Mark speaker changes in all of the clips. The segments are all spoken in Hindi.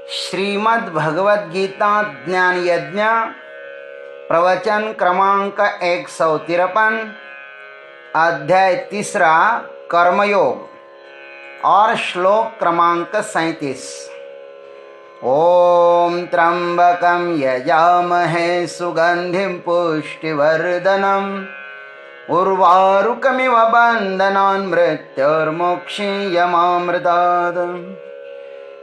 Speaker 1: श्रीमद् भगवद गीता ज्ञान यज्ञ प्रवचन क्रमांक 153, अध्याय 3 कर्मयोग और श्लोक क्रमांक 37। ओम त्र्यंबकं यजामहे सुगंधिं पुष्टिवर्धनम् उर्वारुकमिव बन्धनान् मृत्युर्मुक्षीयमामृतात्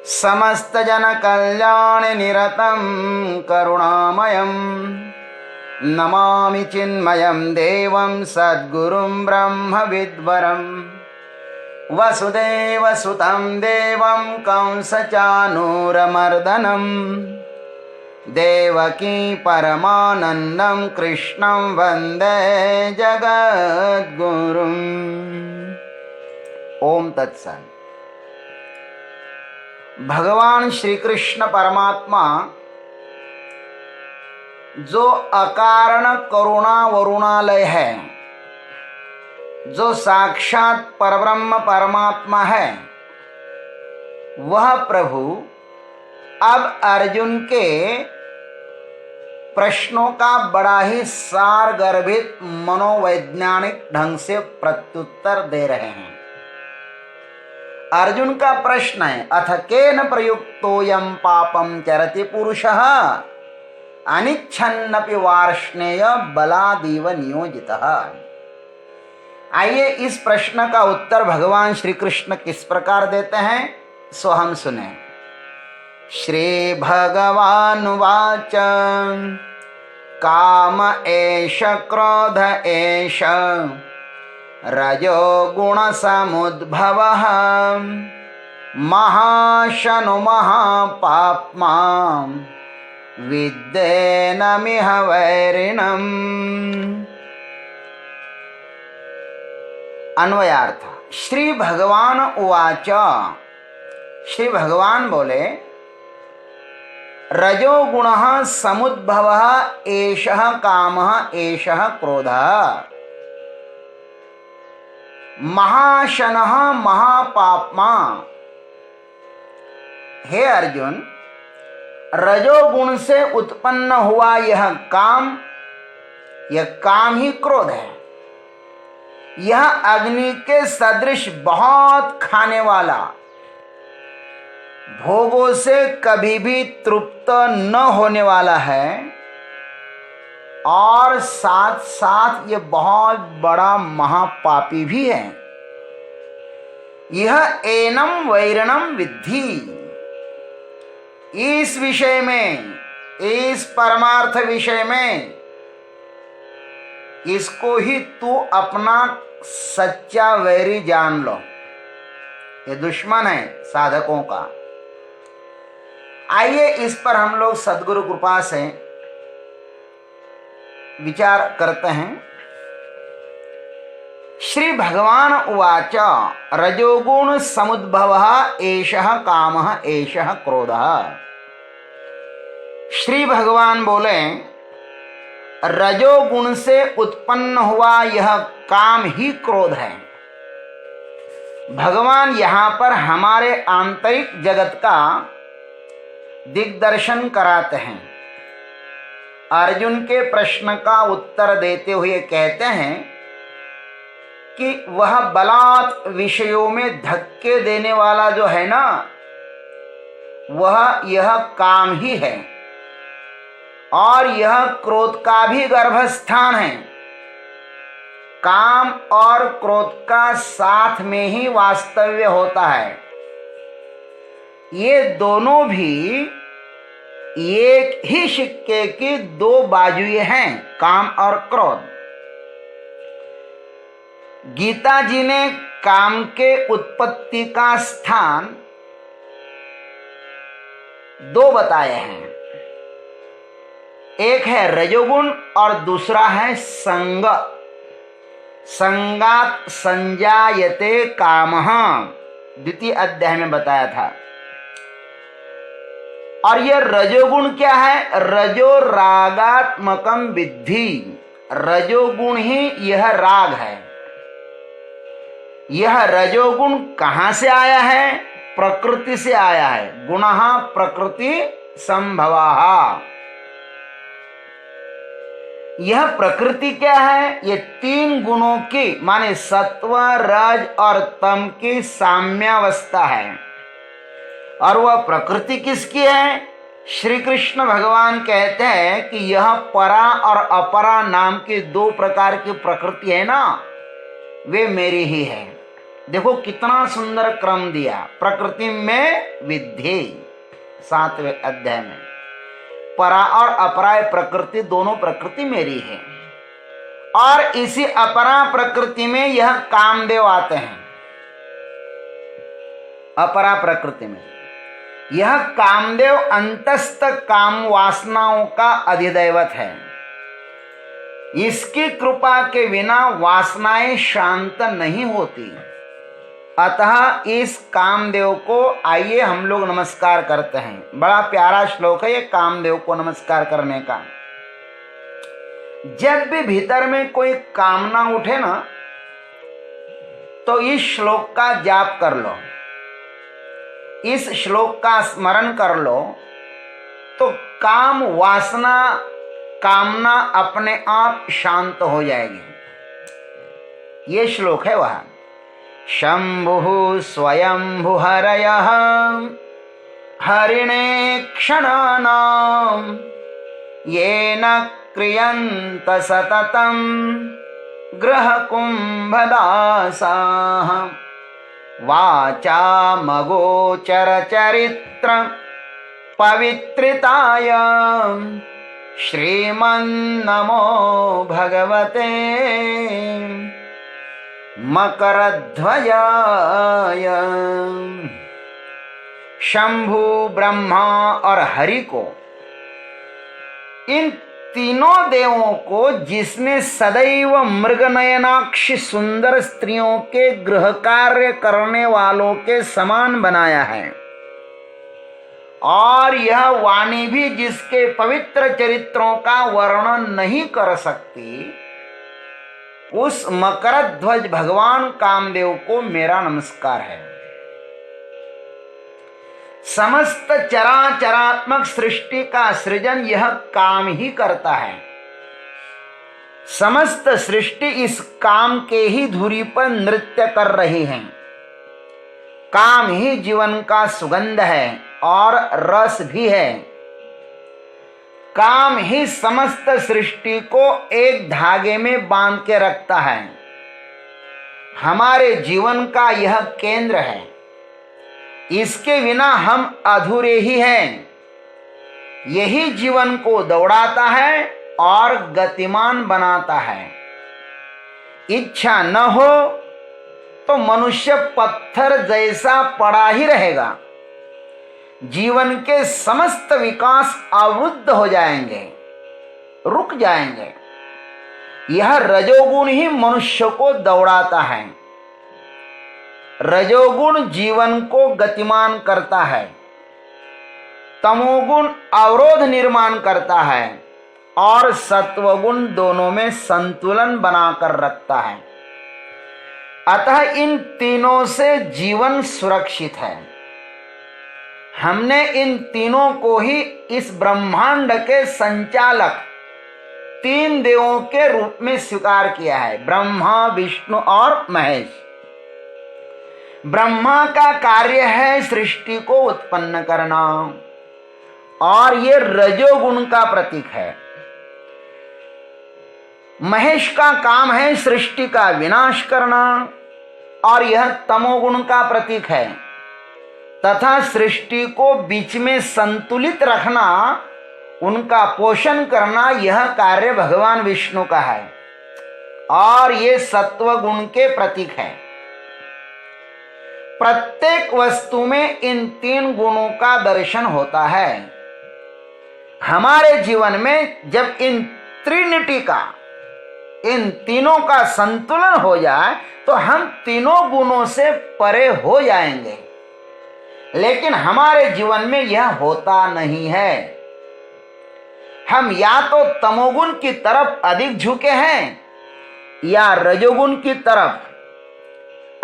Speaker 1: समस्त जन कल्याण निरतं करुणामयं नमामि चिन्मयं देवं सद्गुरुं ब्रह्मविद्वरं वसुदेवसुतं देवं कंसचानूरमर्दनं देवकी परमानन्दं कृष्णं वन्दे जगद्गुरुम्। ओम तत्सत्। भगवान श्री कृष्ण परमात्मा जो अकारण करुणा वरुणालय है, जो साक्षात परब्रह्म परमात्मा है, वह प्रभु अब अर्जुन के प्रश्नों का बड़ा ही सारगर्भित मनोवैज्ञानिक ढंग से प्रत्युत्तर दे रहे हैं। अर्जुन का प्रश्न है, अथ केन प्रयुक्तोऽयं पापं चरति पुरुषः अनिच्छन्नपि वार्ष्णेय बलादीव नियोजितः। आइए इस प्रश्न का उत्तर भगवान श्री कृष्ण किस प्रकार देते हैं, सो हम सुने। श्री भगवानुवाच काम एष क्रोध एष रजो गुणसमुद्भवः महाशनो महापाप्मा विद्येनमिह वैरिणम्। अन्वयार्थ। श्री भगवान उवाच, श्री भगवान बोले, रजोगुणः समुद्भवः एषः कामः एषः क्रोधः महाशनः महापाप्मा। हे अर्जुन, रजोगुण से उत्पन्न हुआ यह काम ही क्रोध है। यह अग्नि के सदृश बहुत खाने वाला, भोगों से कभी भी तृप्त न होने वाला है, और साथ साथ ये बहुत बड़ा महापापी भी है। यह एनम वैरणम विद्धि। इस विषय में, इस परमार्थ विषय में इसको ही तू अपना सच्चा वैरी जान लो। ये दुश्मन है साधकों का। आइए इस पर हम लोग सद्गुरु कृपा से विचार करते हैं। श्री भगवान उवाच रजोगुण समुद्भवः एषः कामः एषः क्रोधः। श्री भगवान बोले, रजोगुण से उत्पन्न हुआ यह काम ही क्रोध है। भगवान यहां पर हमारे आंतरिक जगत का दिग्दर्शन कराते हैं। अर्जुन के प्रश्न का उत्तर देते हुए कहते हैं कि वह बलात् विषयों में धक्के देने वाला जो है ना, वह यह काम ही है, और यह क्रोध का भी गर्भस्थान है। काम और क्रोध का साथ में ही वास्तव्य होता है। ये दोनों भी एक ही सिक्के की दो बाजुएं हैं, काम और क्रोध। गीता जी ने काम के उत्पत्ति का स्थान दो बताए हैं। एक है रजोगुण और दूसरा है संग। संगात संजायते कामः, द्वितीय अध्याय में बताया था। और यह रजोगुण क्या है? रजो रागात्मकम विद्धि। रजोगुण ही यह राग है। यह रजोगुण कहां से आया है? प्रकृति से आया है। गुणः प्रकृति संभवाः। यह प्रकृति क्या है? ये तीन गुणों की माने सत्व, रज और तम की साम्यावस्था है। और वह प्रकृति किसकी है? श्री कृष्ण भगवान कहते हैं कि यह परा और अपरा नाम की दो प्रकार की प्रकृति है ना, वे मेरी ही है। देखो कितना सुंदर क्रम दिया। प्रकृति में विद्धि 7वें अध्याय में, परा और अपरा प्रकृति दोनों प्रकृति मेरी है। और इसी अपरा प्रकृति में यह कामदेव आते हैं। अपरा प्रकृति में यह कामदेव अंतस्थ काम वासनाओं का अधिदैवत है। इसकी कृपा के बिना वासनाएं शांत नहीं होती। अतः इस कामदेव को आइए हम लोग नमस्कार करते हैं। बड़ा प्यारा श्लोक है ये कामदेव को नमस्कार करने का। जब भी भीतर में कोई कामना उठे ना, तो इस श्लोक का जाप कर लो, इस श्लोक का स्मरण कर लो, तो काम वासना कामना अपने आप शांत हो जाएगी। ये श्लोक है वह। शंभुः स्वयंभु हरयः हरिणे क्षणानां येन क्रियन्त सततं गृहकुम्भदासाः वाचामगोचर चरित्र पवित्रिताय श्रीमन्नमो भगवते मकरध्वजाय। शंभु, ब्रह्मा और हरि को, इन तीनों देवों को जिसने सदैव मृगनयनाक्षी सुंदर स्त्रियों के गृह कार्य करने वालों के समान बनाया है, और यह वाणी भी जिसके पवित्र चरित्रों का वर्णन नहीं कर सकती, उस मकरध्वज भगवान कामदेव को मेरा नमस्कार है। समस्त चराचरात्मक सृष्टि का सृजन यह काम ही करता है। समस्त सृष्टि इस काम के ही धुरी पर नृत्य कर रही है। काम ही जीवन का सुगंध है और रस भी है। काम ही समस्त सृष्टि को एक धागे में बांध के रखता है। हमारे जीवन का यह केंद्र है। इसके बिना हम अधूरे ही हैं। यही जीवन को दौड़ाता है और गतिमान बनाता है। इच्छा न हो तो मनुष्य पत्थर जैसा पड़ा ही रहेगा। जीवन के समस्त विकास अवरुद्ध हो जाएंगे, रुक जाएंगे। यह रजोगुण ही मनुष्य को दौड़ाता है। रजोगुण जीवन को गतिमान करता है, तमोगुण अवरोध निर्माण करता है और सत्वगुण दोनों में संतुलन बनाकर रखता है। अतः इन तीनों से जीवन सुरक्षित है। हमने इन तीनों को ही इस ब्रह्मांड के संचालक तीन देवों के रूप में स्वीकार किया है, ब्रह्मा, विष्णु और महेश। ब्रह्मा का कार्य है सृष्टि को उत्पन्न करना और ये रजोगुण का प्रतीक है। महेश का काम है सृष्टि का विनाश करना और यह तमोगुण का प्रतीक है तथा सृष्टि को बीच में संतुलित रखना, उनका पोषण करना, यह कार्य भगवान विष्णु का है और ये सत्व गुण के प्रतीक है। प्रत्येक वस्तु में इन तीन गुणों का दर्शन होता है। हमारे जीवन में जब इन त्रिनिटी का, इन तीनों का संतुलन हो जाए तो हम तीनों गुणों से परे हो जाएंगे, लेकिन हमारे जीवन में यह होता नहीं है। हम या तो तमोगुण की तरफ अधिक झुके हैं या रजोगुण की तरफ,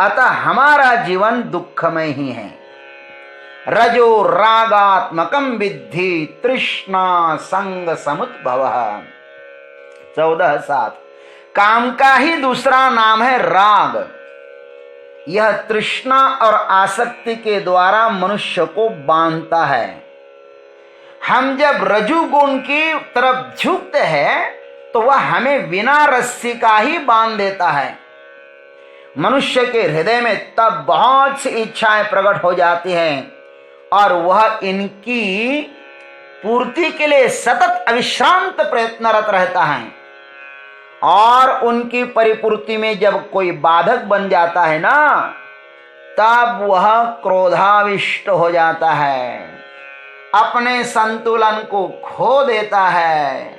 Speaker 1: अतः हमारा जीवन दुखमय ही है। रजो रागात्मकम विद्धि तृष्णा संग समुद्भवः। 14:7। काम का ही दूसरा नाम है राग। यह तृष्णा और आसक्ति के द्वारा मनुष्य को बांधता है। हम जब रजुगुण की तरफ झुकते हैं तो वह हमें बिना रस्सी का ही बांध देता है। मनुष्य के हृदय में तब बहुत सी इच्छाएं प्रकट हो जाती हैं और वह इनकी पूर्ति के लिए सतत अविश्रांत प्रयत्नरत रहता है, और उनकी परिपूर्ति में जब कोई बाधक बन जाता है ना, तब वह क्रोधाविष्ट हो जाता है, अपने संतुलन को खो देता है।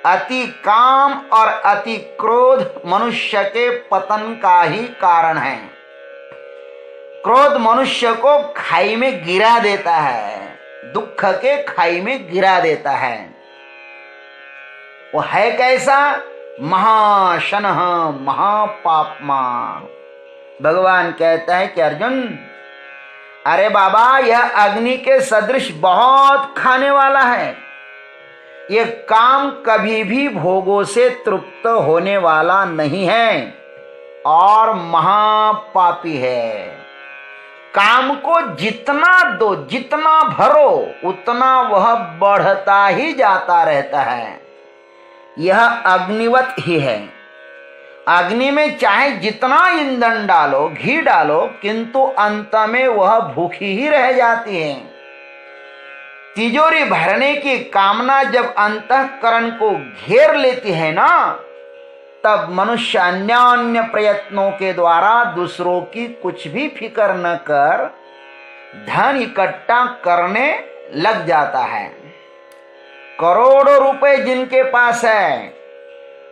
Speaker 1: अति काम और अति क्रोध मनुष्य के पतन का ही कारण है। क्रोध मनुष्य को खाई में गिरा देता है, दुख के खाई में गिरा देता है। वो है कैसा? महाशनः महापापमा। भगवान कहता है कि अर्जुन, अरे बाबा, यह अग्नि के सदृश बहुत खाने वाला है। ये काम कभी भी भोगों से तृप्त होने वाला नहीं है और महापापी है। काम को जितना दो, जितना भरो, उतना वह बढ़ता ही जाता रहता है। यह अग्निवत ही है। अग्नि में चाहे जितना ईंधन डालो, घी डालो, किंतु अंत में वह भूखी ही रह जाती है। तिजोरी भरने की कामना जब अंतःकरण को घेर लेती है ना, तब मनुष्य अन्य प्रयत्नों के द्वारा दूसरों की कुछ भी फिक्र न कर धन इकट्ठा करने लग जाता है। करोड़ों रुपए जिनके पास है,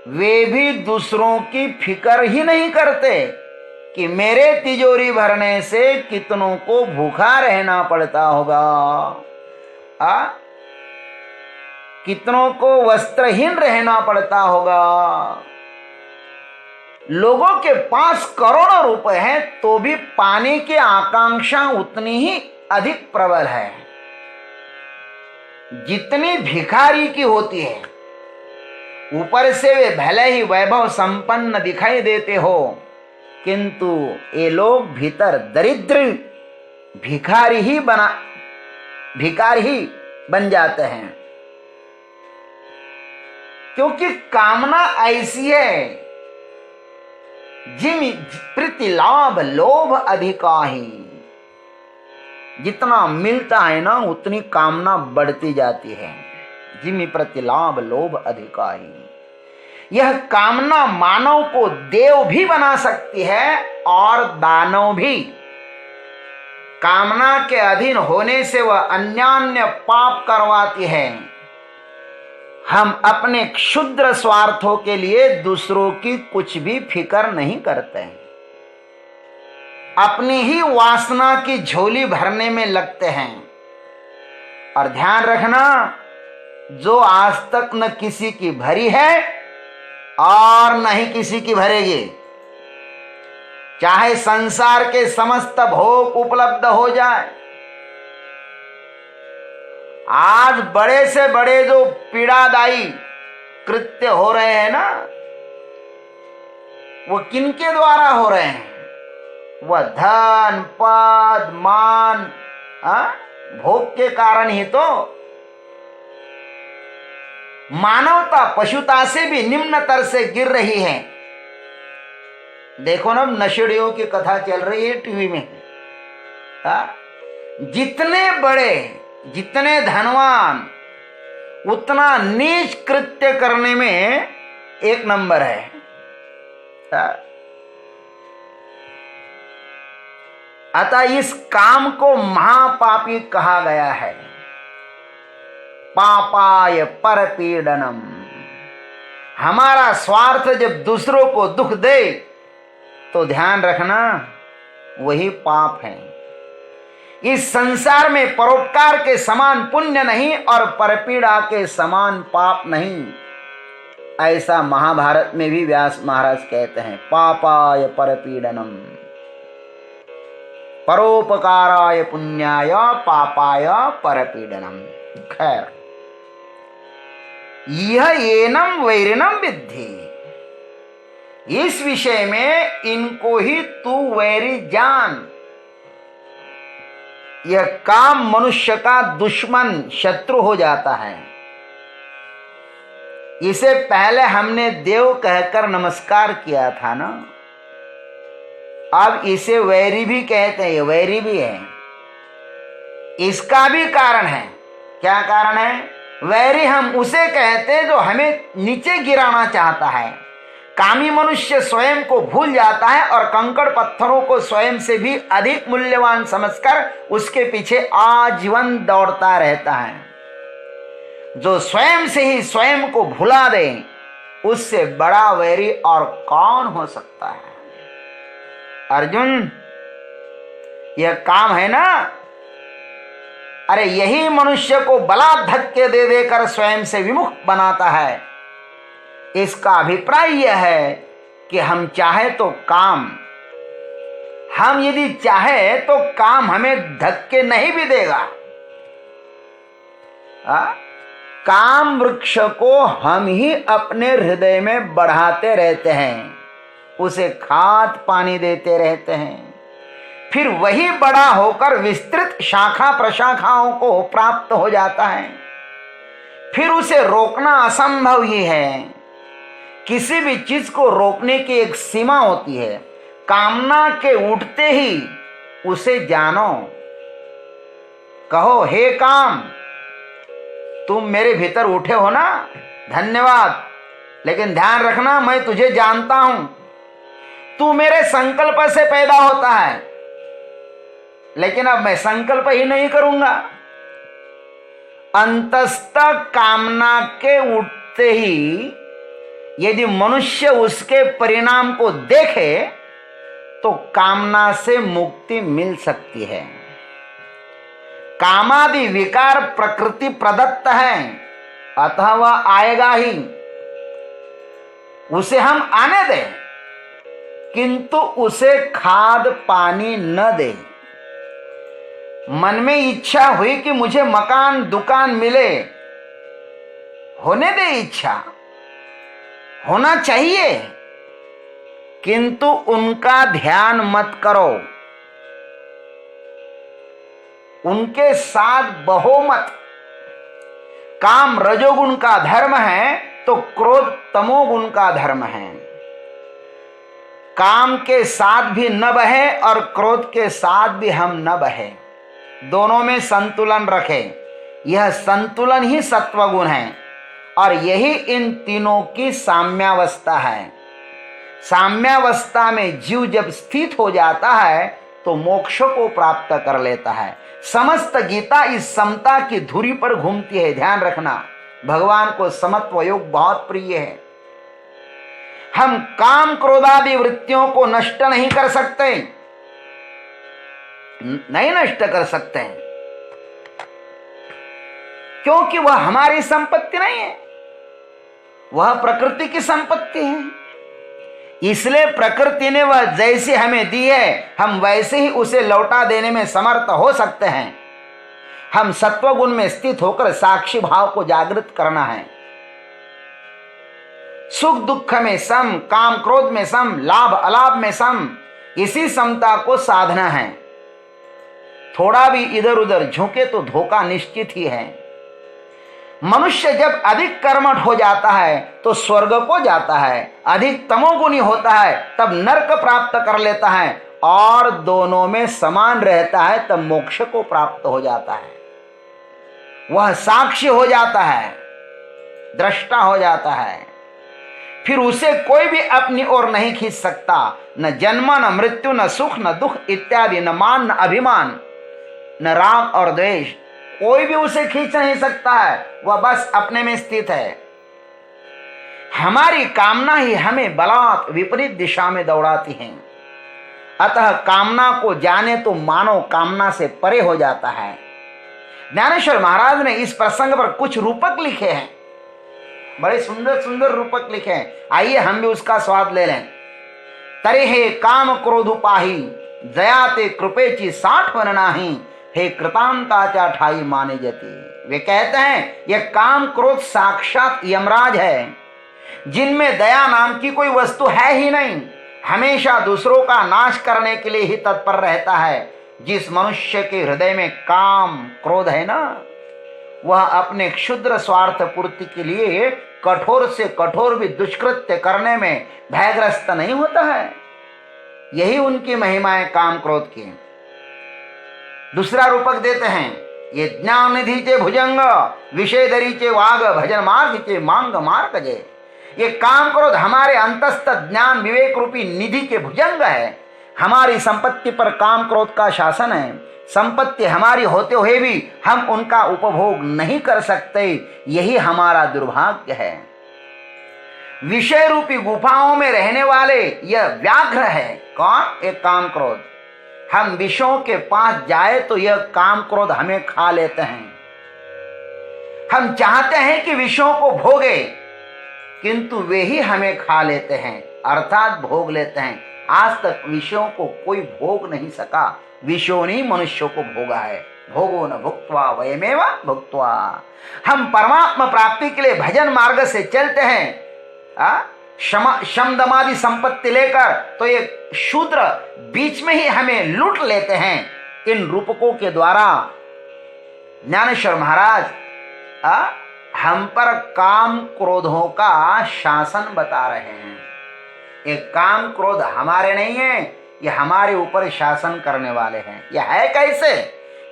Speaker 1: वे भी दूसरों की फिक्र ही नहीं करते कि मेरे तिजोरी भरने से कितनों को भूखा रहना पड़ता होगा, कितनों को वस्त्रहीन रहना पड़ता होगा। लोगों के पास करोड़ों रुपए हैं तो भी पाने की आकांक्षा उतनी ही अधिक प्रबल है जितनी भिखारी की होती है। ऊपर से वे भले ही वैभव संपन्न दिखाई देते हो, किंतु ये लोग भीतर दरिद्र भिखारी ही बन जाते हैं, क्योंकि कामना ऐसी है जिम प्रति लाभ लोभ अधिकाही। जितना मिलता है ना, उतनी कामना बढ़ती जाती है। जिमि प्रति लाभ लोभ अधिकाही। यह कामना मानव को देव भी बना सकती है और दानव भी। कामना के अधीन होने से वह अन्यान्य पाप करवाती है। हम अपने क्षुद्र स्वार्थों के लिए दूसरों की कुछ भी फिक्र नहीं करते हैं, अपनी ही वासना की झोली भरने में लगते हैं। और ध्यान रखना, जो आज तक न किसी की भरी है और न ही किसी की भरेगी, चाहे संसार के समस्त भोग उपलब्ध हो जाए। आज बड़े से बड़े जो पीड़ादायी कृत्य हो रहे हैं ना, वो किनके द्वारा हो रहे हैं? वह धन पद मान भोग के कारण ही तो। मानवता पशुता से भी निम्नतर से गिर रही है। देखो ना, नशेड़ियों की कथा चल रही है टीवी में। जितने बड़े, जितने धनवान, उतना नीच कृत्य करने में एक नंबर है। अतः इस काम को महापापी कहा गया है। पापाय परपीडनम। हमारा स्वार्थ जब दूसरों को दुख दे तो ध्यान रखना, वही पाप है। इस संसार में परोपकार के समान पुण्य नहीं और परपीड़ा के समान पाप नहीं। ऐसा महाभारत में भी व्यास महाराज कहते हैं, पापाय परपीडनम। परोपकाराय पुण्याय पापाय परपीडनम। खैर, यह एनम वैरिणम विद्धि, इस विषय में इनको ही तू वैरी जान। यह काम मनुष्य का दुश्मन शत्रु हो जाता है। इसे पहले हमने देव कहकर नमस्कार किया था ना, अब इसे वैरी भी कहते हैं। वैरी भी है, इसका भी कारण है। क्या कारण है? वैरी हम उसे कहते हैं जो हमें नीचे गिराना चाहता है। कामी मनुष्य स्वयं को भूल जाता है और कंकड़ पत्थरों को स्वयं से भी अधिक मूल्यवान समझकर उसके पीछे आजीवन दौड़ता रहता है। जो स्वयं से ही स्वयं को भुला दे, उससे बड़ा वैरी और कौन हो सकता है? अर्जुन, यह काम है ना, अरे यही मनुष्य को बलात् धक्के दे देकर स्वयं से विमुख बनाता है। इसका अभिप्राय यह है कि हम चाहे तो हम यदि चाहे तो काम हमें धक्के नहीं भी देगा। काम वृक्ष को हम ही अपने हृदय में बढ़ाते रहते हैं, उसे खाद पानी देते रहते हैं, फिर वही बड़ा होकर विस्तृत शाखा प्रशाखाओं को प्राप्त हो जाता है। फिर उसे रोकना असंभव ही है। किसी भी चीज को रोकने की एक सीमा होती है। कामना के उठते ही उसे जानो, कहो हे काम, तुम मेरे भीतर उठे हो ना, धन्यवाद, लेकिन ध्यान रखना मैं तुझे जानता हूं। तू मेरे संकल्प से पैदा होता है, लेकिन अब मैं संकल्प ही नहीं करूंगा। अंतस्थ कामना के उठते ही यदि मनुष्य उसके परिणाम को देखे तो कामना से मुक्ति मिल सकती है। कामादि विकार प्रकृति प्रदत्त है, अतः वह आएगा ही, उसे हम आने दें, किंतु उसे खाद पानी न दें। मन में इच्छा हुई कि मुझे मकान दुकान मिले, होने दे, इच्छा होना चाहिए, किंतु उनका ध्यान मत करो, उनके साथ बहो मत। काम रजोगुण का धर्म है तो क्रोध तमोगुण का धर्म है। काम के साथ भी न बहे और क्रोध के साथ भी हम न बहे, दोनों में संतुलन रखें। यह संतुलन ही सत्वगुण है और यही इन तीनों की साम्यावस्था है। साम्यावस्था में जीव जब स्थित हो जाता है तो मोक्ष को प्राप्त कर लेता है। समस्त गीता इस समता की धुरी पर घूमती है। ध्यान रखना, भगवान को समत्व योग बहुत प्रिय है। हम काम क्रोधादि वृत्तियों को नष्ट नहीं कर सकते, नहीं नष्ट कर सकते हैं, क्योंकि वह हमारी संपत्ति नहीं है, वह प्रकृति की संपत्ति है। इसलिए प्रकृति ने वह जैसी हमें दी है, हम वैसे ही उसे लौटा देने में समर्थ हो सकते हैं। हम सत्वगुण में स्थित होकर साक्षी भाव को जागृत करना है। सुख दुख में सम, काम क्रोध में सम, लाभ अलाभ में सम, इसी समता को साधना है। थोड़ा भी इधर उधर झुके तो धोखा निश्चित ही है। मनुष्य जब अधिक कर्मठ हो जाता है तो स्वर्ग को जाता है, अधिक तमोगुणी होता है तब नरक प्राप्त कर लेता है, और दोनों में समान रहता है तब मोक्ष को प्राप्त हो जाता है। वह साक्षी हो जाता है, दृष्टा हो जाता है, फिर उसे कोई भी अपनी ओर नहीं खींच सकता। न जन्म, न मृत्यु, न सुख, न दुख इत्यादि, न मान, न अभिमान, न राग और द्वेष, कोई भी उसे खींच नहीं सकता है। वह बस अपने में स्थित है। हमारी कामना ही हमें बलात् विपरीत दिशा में दौड़ाती है। अतः कामना को जाने तो मानव कामना से परे हो जाता है। ज्ञानेश्वर महाराज ने इस प्रसंग पर कुछ रूपक लिखे हैं, बड़े सुंदर सुंदर रूपक लिखे हैं। आइए हम भी उसका स्वाद ले लें। तरे हे काम क्रोध उपाही जयाते कृपेची 60 वन नाही, हे कृतांताचा ठाई माने जती। वे कहते हैं यह काम क्रोध साक्षात यमराज है, जिनमें दया नाम की कोई वस्तु है ही नहीं, हमेशा दूसरों का नाश करने के लिए ही तत्पर रहता है। जिस मनुष्य के हृदय में काम क्रोध है ना, वह अपने क्षुद्र स्वार्थ पूर्ति के लिए कठोर से कठोर भी दुष्कृत्य करने में भयग्रस्त नहीं होता है। यही उनकी महिमा है काम क्रोध की। दूसरा रूपक देते हैं, ये ज्ञान निधि चे भुजंग, विषय दरी चे वाग, भजन मार्ग चे मांग मार्ग जे। ये काम क्रोध हमारे अंतस्थ ज्ञान विवेक रूपी निधि के भुजंग है। हमारी संपत्ति पर काम क्रोध का शासन है। संपत्ति हमारी होते हुए भी हम उनका उपभोग नहीं कर सकते, यही हमारा दुर्भाग्य है। विषय रूपी गुफाओं में रहने वाले यह व्याघ्र है। कौन? एक काम क्रोध। हम विषयों के पास जाए तो यह काम क्रोध हमें खा लेते हैं। हम चाहते हैं कि विषयों को भोगे, किंतु वे ही हमें खा लेते हैं, अर्थात भोग लेते हैं। आज तक विषयों को कोई भोग नहीं सका, विषयों ने मनुष्यों को भोगा है। भोगो न भुक्त्वा वयमेव भुक्त्वा। हम परमात्मा प्राप्ति के लिए भजन मार्ग से चलते हैं, शम दमादि संपत्ति लेकर, तो ये शूद्र बीच में ही हमें लूट लेते हैं। इन रूपकों के द्वारा ज्ञानेश्वर महाराज हम पर काम क्रोधों का शासन बता रहे हैं। ये काम क्रोध हमारे नहीं है, ये हमारे ऊपर शासन करने वाले हैं। यह है कैसे?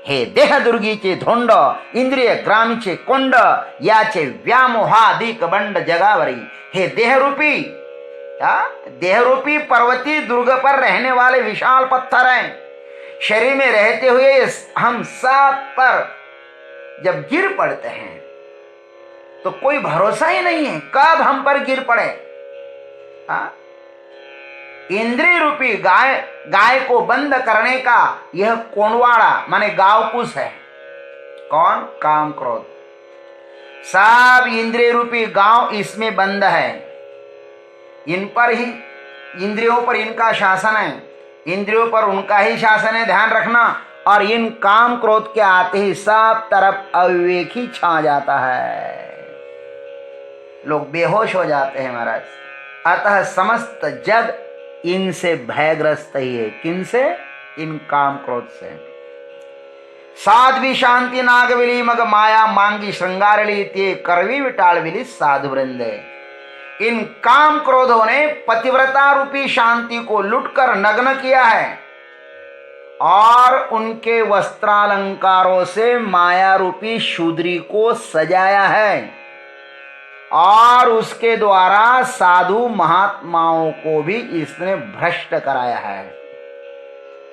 Speaker 1: हे देह दुर्गीचे धोंड, इंद्रिय ग्रामीचे कुंड, याचे व्यामोहादिक बंड जगावरी। हे देह रूपी पर्वती दुर्ग पर रहने वाले विशाल पत्थर हैं। शरीर में रहते हुए हम सब पर जब गिर पड़ते हैं तो कोई भरोसा ही नहीं है कब हम पर गिर पड़े। इंद्रिय रूपी गाय को बंद करने का यह कोनवाड़ा माने गावपूस है। कौन? काम क्रोध। सब इंद्रिय रूपी गांव इसमें बंद है। इन पर ही, इंद्रियों पर इनका शासन है, इंद्रियों पर उनका ही शासन है, ध्यान रखना। और इन काम क्रोध के आते ही सब तरफ अविवेक ही छा जाता है, लोग बेहोश हो जाते हैं महाराज। अतः समस्त जग इनसे भयग्रस्त ही है। किनसे? इन काम क्रोध से। साध्वी शांति नागविली मग माया मांगी श्रृंगारली ते करवी विटालविली साधु वृंदे। इन काम क्रोधों ने पतिव्रता रूपी शांति को लुटकर नग्न किया है और उनके वस्त्रालंकारों से माया रूपी शूद्री को सजाया है और उसके द्वारा साधु महात्माओं को भी इसने भ्रष्ट कराया है।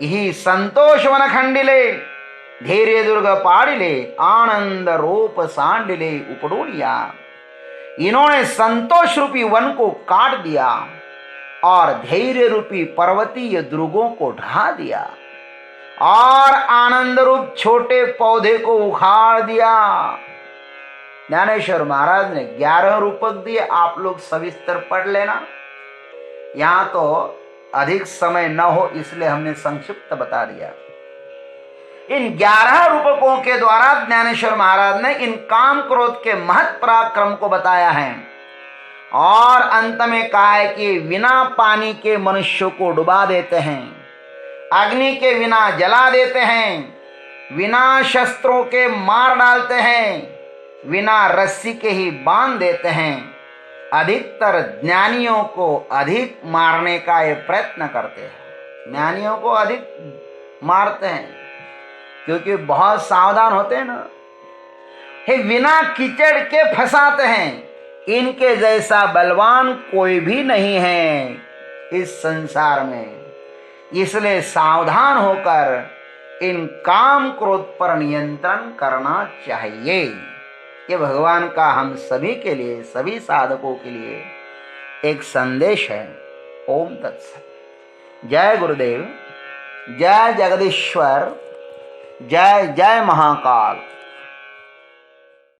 Speaker 1: यही संतोष वन खंडिले, धैर्य दुर्ग पाड़िले, आनंद रूप सांडिले उपडोलिया। इन्होंने संतोष रूपी वन को काट दिया और धैर्य रूपी पर्वतीय दुर्गों को ढा दिया और आनंद रूप छोटे पौधे को उखाड़ दिया। ज्ञानेश्वर महाराज ने 11 रूपक दिए, आप लोग सविस्तर पढ़ लेना। यहां तो अधिक समय न हो इसलिए हमने संक्षिप्त बता दिया। इन 11 रूपकों के द्वारा ज्ञानेश्वर महाराज ने इन काम क्रोध के महत् पराक्रम को बताया है और अंत में कहा है कि बिना पानी के मनुष्य को डुबा देते हैं, अग्नि के बिना जला देते हैं, बिना शस्त्रों के मार डालते हैं, बिना रस्सी के ही बांध देते हैं। अधिकतर ज्ञानियों को अधिक मारने का ये प्रयत्न करते हैं, ज्ञानियों को अधिक मारते हैं क्योंकि बहुत सावधान होते हैं ना। हे बिना कीचड़ के फंसाते हैं। इनके जैसा बलवान कोई भी नहीं है इस संसार में, इसलिए सावधान होकर इन काम क्रोध पर नियंत्रण करना चाहिए। ये भगवान का हम सभी के लिए, सभी साधकों के लिए एक संदेश है। ओम तत्सत। जय गुरुदेव, जय जगदीश्वर, जय जय महाकाल।